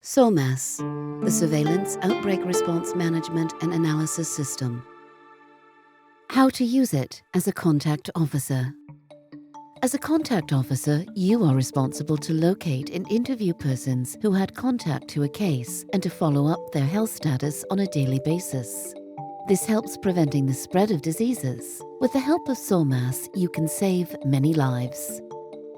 SORMAS, the Surveillance Outbreak Response Management and Analysis System. How to use it as a contact officer. As a contact officer, you are responsible to locate and interview persons who had contact to a case and to follow up their health status on a daily basis. This helps preventing the spread of diseases. With the help of SORMAS, you can save many lives.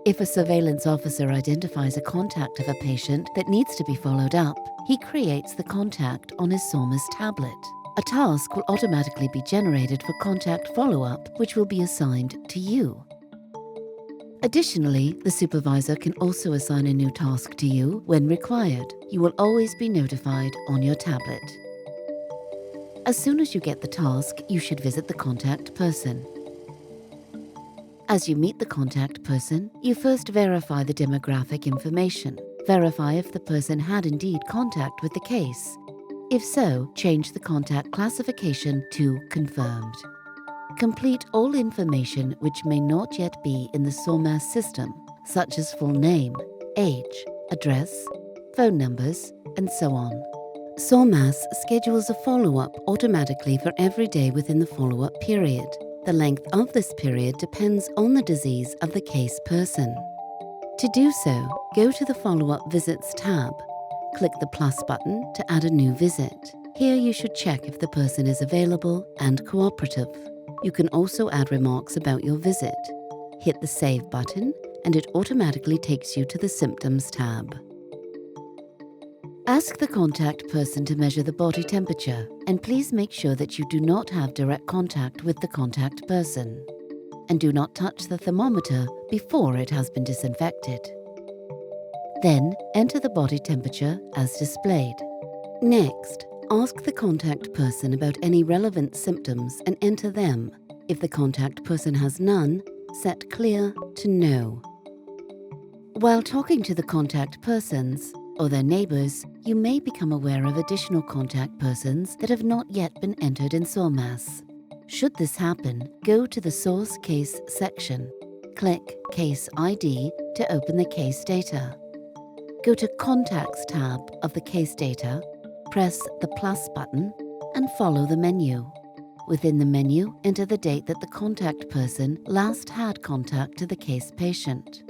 If a surveillance officer identifies a contact of a patient that needs to be followed up, he creates the contact on his SORMAS tablet. A task will automatically be generated for contact follow-up, which will be assigned to you. Additionally, the supervisor can also assign a new task to you when required. You will always be notified on your tablet. As soon as you get the task, you should visit the contact person. As you meet the contact person, you first verify the demographic information. Verify if the person had indeed contact with the case. If so, change the contact classification to confirmed. Complete all information which may not yet be in the SORMAS system, such as full name, age, address, phone numbers, and so on. SORMAS schedules a follow-up automatically for every day within the follow-up period. The length of this period depends on the disease of the case person. To do so, go to the Follow-up Visits tab. Click the plus button to add a new visit. Here you should check if the person is available and cooperative. You can also add remarks about your visit. Hit the Save button and it automatically takes you to the Symptoms tab. Ask the contact person to measure the body temperature, and please make sure that you do not have direct contact with the contact person. And do not touch the thermometer before it has been disinfected. Then, enter the body temperature as displayed. Next, ask the contact person about any relevant symptoms and enter them. If the contact person has none, set Clear to No. While talking to the contact persons, or their neighbors, you may become aware of additional contact persons that have not yet been entered in SORMAS. Should this happen, go to the Source Case section. Click Case ID to open the case data. Go to Contacts tab of the case data, press the plus button, and follow the menu. Within the menu, enter the date that the contact person last had contact to the case patient.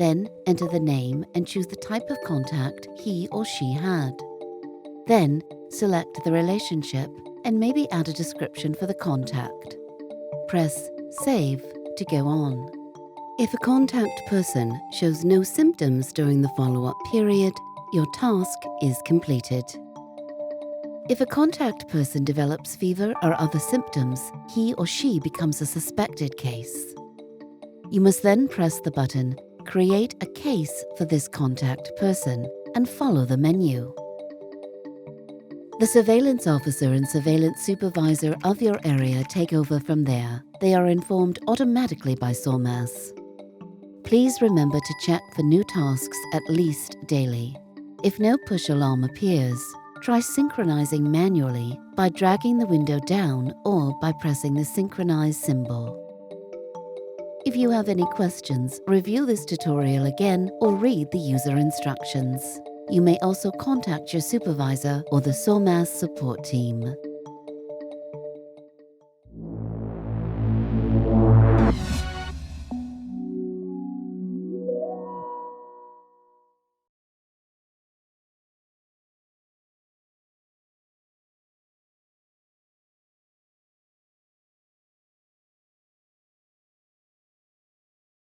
Then enter the name and choose the type of contact he or she had. Then select the relationship and maybe add a description for the contact. Press Save to go on. If a contact person shows no symptoms during the follow-up period, your task is completed. If a contact person develops fever or other symptoms, he or she becomes a suspected case. You must then press the button Create a case for this contact person and follow the menu. The surveillance officer and surveillance supervisor of your area take over from there. They are informed automatically by SORMAS. Please remember to check for new tasks at least daily. If no push alarm appears, try synchronizing manually by dragging the window down or by pressing the synchronize symbol. If you have any questions, review this tutorial again or read the user instructions. You may also contact your supervisor or the SORMAS support team.